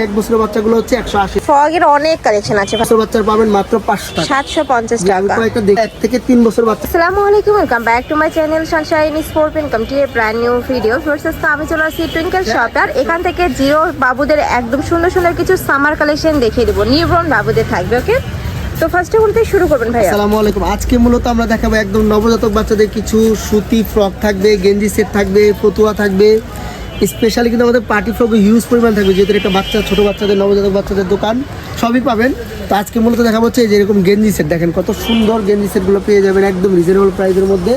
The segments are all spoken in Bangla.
এক বছরের বাচ্চাগুলো হচ্ছে 180। ফগের অনেক কালেকশন আছে। বছর বাচ্চার পাবেন মাত্র 500 টাকা, 750 আমি টাকা। কয়েকটা দেখি 1 থেকে 3 বছর বাচ্চা। আসসালামু আলাইকুম, welcome back to my channel Sunshine Sport income to a brand new video. Versus আমি চলে আসছি টুইঙ্কেল শপ। আর এখান থেকে জিরো বাবুদের একদম সুন্দর সুন্দর কিছু সামার কালেকশন দেখিয়ে দেবো, নিউবর্ন বাবুদের থাকবে। ওকে, তো ফার্স্টে বলতে শুরু করবেন ভাইয়া। আসসালামু আলাইকুম। আজকে মূলত আমরা দেখাবো একদম নবজাতক বাচ্চাদের কিছু সুতি ফ্রক থাকবে, গেঞ্জি সেট থাকবে, ফতুয়া থাকবে। স্পেশালি কিন্তু আমাদের পার্টি ফ্রক হিউজ পরিমাণ থাকবে, যেহেতু একটা বাচ্চা, ছোট বাচ্চাদের, নবজাতক বাচ্চাদের দোকান সবই পাবেন। তো আজকে মূলত দেখাবো হচ্ছে যেরকম গেঞ্জি সেট, দেখেন কত সুন্দর গেঞ্জি সেটগুলো পেয়ে যাবেন একদম রিজনেবল প্রাইসের মধ্যে।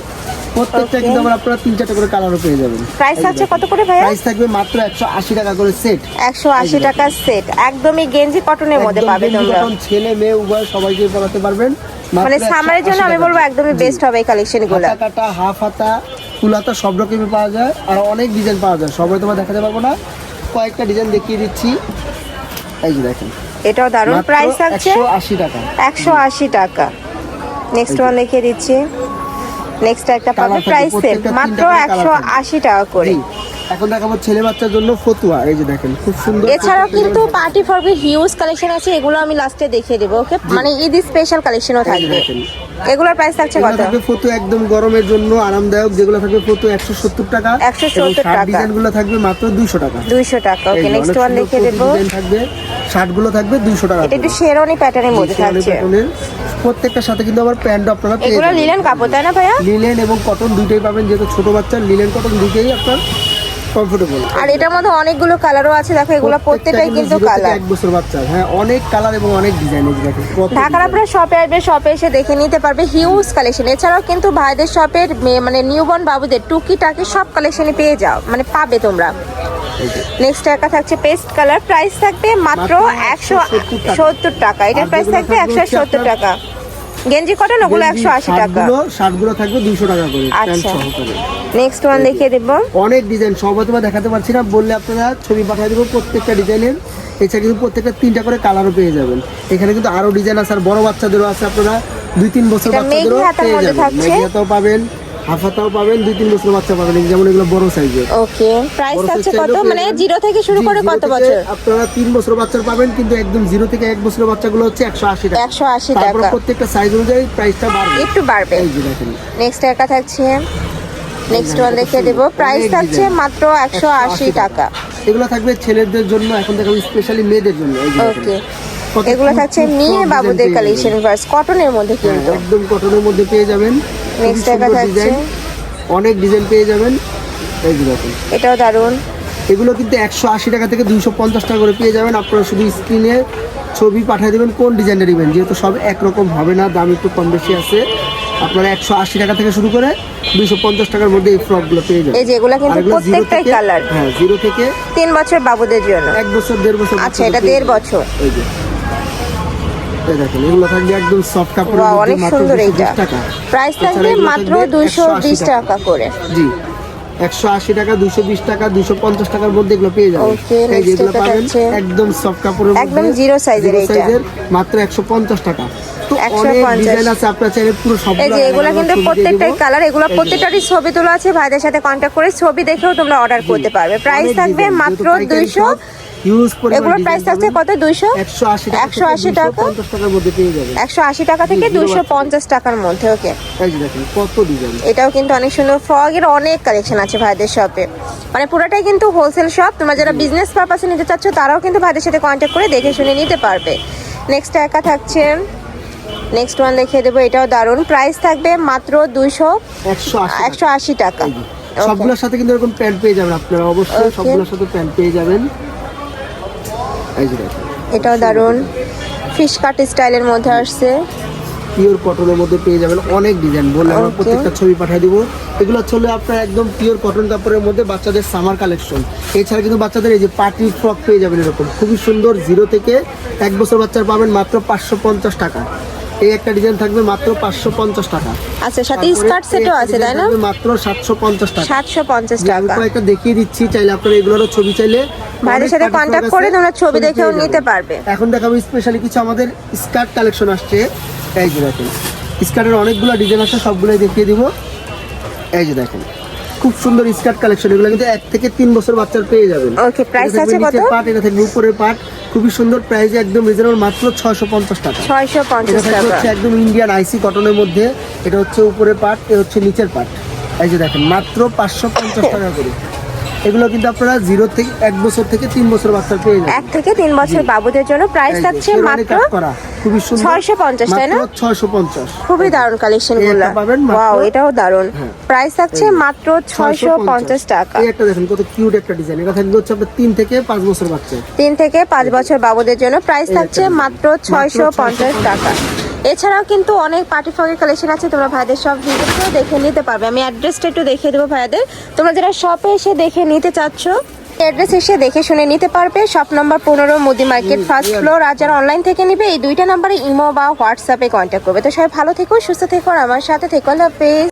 প্রত্যেকটা কিন্তু আবার আপনারা 3-4টা করে কালারও পেয়ে যাবেন। প্রাইস আছে কত করে ভাইয়া? প্রাইস থাকবে মাত্র 180 টাকা করে সেট। 180 টাকা সেট, একদমই গেঞ্জি কটনের মধ্যে পাবে তোমরা। ছেলে মেয়ে উভয় সবাইকে পরাতে পারবেন। মানে সামারের জন্য আমি বলবো একদমই বেস্ট হবে এই কালেকশনগুলো। হাতা কাটা, হাফ হাতা, ফুল হাতা সব রকমই পাওয়া যায়, আর অনেক ডিজাইন পাওয়া যায়। সবাই তোমার দেখাতে পারবো না, কয়েকটা ডিজাইন দেখিয়ে দিচ্ছি। এই যে দেখেন, এটাও দারুণ। প্রাইস আছে 180 টাকা। 180 টাকা। নেক্সট ওয়ান দেখিয়ে দিচ্ছি। নেক্সট একটা পাবে প্রাইস সেম মাত্র 180 টাকা করে। এখন দেখাবো ছেলে বাচ্চার জন্য ফতুয়া। এই যে দেখেন খুব সুন্দর। এছাড়াও কিন্তু পার্টি ফরমের হিউজ কালেকশন আছে, এগুলো আমি লাস্টে দেখিয়ে দেবো। ওকে, মানে ঈদ স্পেশাল কালেকশনও থাকবে। এগুলোর প্রাইস থাকছে কত? থাকবে ফতুয়া একদম গরমের জন্য আরামদায়ক, যেগুলো থাকবে ফতুয়া 170 টাকা। 170 টাকা। ডিজাইনগুলো থাকবে মাত্র 200 টাকা। 200 টাকা। ওকে, নেক্সট ওয়ান দেখিয়ে দেবো। থাকবে শার্টগুলো থাকবে 200 টাকা। এটা একটু শেরওয়ানি প্যাটার্নের মধ্যে থাকছে। প্রত্যেকটার সাথে কিন্তু আবার প্যান্ট আপনারা পেয়ে এগুলো যাবেন। লিনেন কাপড় তাই না ভাইয়া? লিনেন এবং কটন দুইটাই পাবেন, যেহেতু ছোট বাচ্চার লিনেন কটন দুইটাই আপনার কমফোর্টেবল। আর এটার মধ্যে অনেকগুলো কালারও আছে, দেখো এগুলো প্রত্যেকটাই কিন্তু কালার। 1 বছর বাচ্চা, হ্যাঁ অনেক কালার এবং অনেক ডিজাইন। এই দেখেন ঢাকার আপনারা শপে আসবে, শপে এসে দেখে নিতে পারবে হিউজ কালেকশন। এছাড়াও কিন্তু ভাইদের শপের মানে নিউবর্ন বাবুদের টুকিটাকি সব কালেকশনই পেয়ে যাও, মানে পাবে তোমরা। নেক্সট একটা থাকছে পেস্ট কালার, প্রাইস থাকবে মাত্র 170 টাকা। এটার প্রাইস থাকবে 170 টাকা। গেঞ্জি কটন ওগুলো 180 টাকা। শার্টগুলো থাকবে 200 টাকা করে প্যান্ট আচ্ছা, সহকারে। নেক্সট ওয়ান দেখিয়ে দেব। অনেক ডিজাইন, সব হয়তো দেখাতে পারছি না, বললে আপনারা ছবি পাঠিয়ে দেবো প্রত্যেকটা ডিজাইনের। এছাড়া কিন্তু প্রত্যেকটা 3টা করে কালারও পেয়ে যাবেন। এখানে কিন্তু আরো ডিজাইন আছে, আর বড় বাচ্চাদেরও আছে। আপনারা 2-3 বছর বাচ্চাদেরও পেয়ে যাবেন। মেঘিয়াটাও পাবেন, হাফাতাও পাবেন, 2-3 বছর বাচ্চা পাবেন, যেমন এগুলো বড় সাইজের। ওকে, প্রাইস আছে কত? মানে 0 থেকে শুরু করে কত বছর? আপনারা 3 বছর বাচ্চার পাবেন, কিন্তু একদম 0 থেকে 1 বছরের বাচ্চাগুলো হচ্ছে 180 টাকা। 180 তারপর টাকা। প্রত্যেকটা সাইজ অনুযায়ী প্রাইসটা বাড়বে, একটু বাড়বে। এই যে দেখেন নেক্সট একটা থাকছে, নেক্সট ওয়ান দেখিয়ে দেব। প্রাইস থাকছে মাত্র 180 টাকা। এগুলো থাকবে ছেলেদের জন্য, এখন দেখাবো স্পেশালি মেয়েদের জন্য। এই যে ওকে, এগুলো থাকছে মেয়ে বাবুদের কালেকশন, ভার্স কটনের মধ্যে কিন্তু একদম কটনের মধ্যে পেয়ে যাবেন। নেক্সট একটা থাকছে, অনেক ডিজাইন পেয়ে যাবেন। এই যে দেখুন, এটাও দারুন। এগুলো কিন্তু 180 টাকা থেকে 250 টাকা করে পেয়ে যাবেন। আপনারা শুধু স্ক্রিনে ছবি পাঠিয়ে দেবেন কোন ডিজাইনটা নেবেন, যেহেতু সব একরকম হবে না, দাম একটু কম বেশি আছে। আপনারা 180 টাকা থেকে শুরু করে 250 টাকার মধ্যে এই ফ্রকগুলো পেয়ে যাবেন। এই যে এগুলো কিন্তু প্রত্যেকটাই কালার। হ্যাঁ, 0 থেকে 3 বছর বাবুদের জন্য, 1 বছর 1.5 বছর। আচ্ছা, এটা 1.5 বছর। এই যে দেখেন, এগুলো থাকবে একদম সফট কাপড়ের মধ্যে, অনেক মাত্র সুন্দর। 220 এইটা টাকা। প্রাইস থাকবে মাত্র 220 টাকা করে। জি, 180 টাকা, 220 টাকা, 250 টাকার মধ্যে এগুলো পেয়ে যাবেন। ওকে, এই নেক্সট যেগুলো এটা পাবেন হচ্ছে একদম সফট কাপড়ের মধ্যে, একদম জিরো সাইজের। এটা মাত্র 150 টাকা। তো 150 অনেক ডিজাইন আছে, আপনারা চাইলে পুরো সবগুলো। এই যে এগুলো কিন্তু প্রত্যেকটাই কালার, এগুলো প্রত্যেকটারই ছবি তোলা আছে। ভাইদের সাথে কন্ট্যাক্ট করে ছবি দেখেও তোমরা অর্ডার করতে পারবে। প্রাইস থাকবে মাত্র 200। হিউজ পরিমাণ। এগুলোর প্রাইস থাকছে কত? 180 টাকা, 180 টাকা, 250 টাকার মধ্যে পেয়ে যাবেন। 180 টাকা থেকে 250 টাকার মধ্যে। ওকে, এই যে দেখেন কত ডিজাইন। এটাও কিন্তু অনেক সুন্দর। ফ্রগের অনেক কালেকশন আছে ভাইদের শপে, মানে পুরোটাই কিন্তু হোলসেল শপ। তোমরা যারা বিজনেস পারপাসে নিতে চাচ্ছ তারাও কিন্তু ভাইদের সাথে কন্ট্যাক্ট করে দেখে শুনে নিতে পারবে। নেক্সট একা থাকছে, নেক্সট ওয়ান দেখিয়ে দেবো। এটাও দারুণ। প্রাইস থাকবে মাত্র 180 টাকা। সবগুলোর সাথে কিন্তু এরকম প্যান্ট পেয়ে যাবেন আপনারা, অবশ্যই সবগুলোর সাথে প্যান্ট পেয়ে যাবেন। এই যে দেখেন, এটাও দারুণ, ফিশ কাট স্টাইলের মধ্যে আসছে, পিওর কটনের মধ্যে পেয়ে যাবেন। অনেক ডিজাইন, বললে আমরা প্রত্যেকটা ছবি পাঠিয়ে দিব। এগুলো চলে আপনার একদম পিওর কটন কাপড়ের মধ্যে বাচ্চাদের সামার কালেকশন। এছাড়া কিন্তু বাচ্চাদের এই যে পার্টি ফ্রক পেয়ে যাবেন এরকম খুবই সুন্দর। 0 থেকে 1 বছর বাচ্চার পাবেন মাত্র 550 টাকা। এই একটা ডিজাইন থাকবে মাত্র 550 টাকা। আচ্ছা, সাথে স্কার্ট সেটও আছে তাই না? মাত্র 750 টাকা। 750 টাকা। আমি কয়েকটা দেখিয়ে দিচ্ছি, চাইলে আপনারা এগুলোরও ছবি চাইলে ভাইদের সাথে কন্ট্যাক্ট করে তোমরা ছবি দেখেও নিতে পারবে। এখন দেখাবো স্পেশালি কিছু আমাদের স্কার্ট কালেকশন আসছে। এই যে দেখেন, স্কার্টের অনেকগুলো ডিজাইন আছে, সবগুলোই দেখিয়ে দিব। এই যে দেখেন, খুব সুন্দর স্কার্ট কালেকশন, এগুলো কিন্তু 1 থেকে 3 বছর বাচ্চার পেয়ে যাবেন। ওকে, প্রাইস আছে কত? নিচের পার্ট, এটা থাকবে উপরের পার্ট, খুবই সুন্দর প্রাইসে একদম রিজনেবল, মাত্র 650 টাকা। 650 এটা থাকবে টাকা। হচ্ছে একদম ইন্ডিয়ান আইসি কটনের মধ্যে, এটা হচ্ছে উপরের পার্ট, এ হচ্ছে নিচের পার্ট। এই যে দেখেন মাত্র 550 টাকা করে। এগুলো কিন্তু আপনারা 0 থেকে 1 বছর থেকে 3 বছর বাচ্চার পেয়ে যাবেন। 1 থেকে 3 বছর বাবুদের জন্য প্রাইস এই যে, থাকছে শেরওয়ানি মাত্র কাট করা, খুবই সুন্দর, 650, তাই না? মাত্র 650। খুবই দারুণ কালেকশন এই গুলো। একটা পাবেন মাত্র- ওয়াও, এটাও দারুণ। হ্যাঁ। প্রাইস থাকছে মাত্র 650 টাকা। এই একটা দেখেন কত কিউট একটা ডিজাইন, এটা থাকবে হচ্ছে আপনার 3 থেকে 5 বছর বাচ্চা। 3 থেকে 5 বছর বাবুদের জন্য প্রাইস থাকছে মাত্র 650 টাকা। এছাড়াও কিন্তু অনেক পার্টি ফ্রকের কালেকশন আছে, তোমরা ভাইদের সব ভিডিওতে দেখে নিতে পারবে। আমি অ্যাড্রেসটা একটু দেখিয়ে দেবো ভাইদের, তোমরা যারা শপে এসে দেখে নিতে চাচ্ছ অ্যাড্রেস এসে দেখে শুনে নিতে পারবে। শপ নম্বর 15 মুদি মার্কেট, ফার্স্ট ফ্লোর। আর যারা অনলাইন থেকে নিবে এই 2টা নাম্বারে ইমো বা হোয়াটসঅ্যাপে কন্ট্যাক্ট করবে। তো সবাই ভালো থেকো, সুস্থ থেকো, আর আমার সাথে থেকো। আল্লাহ হাফেজ।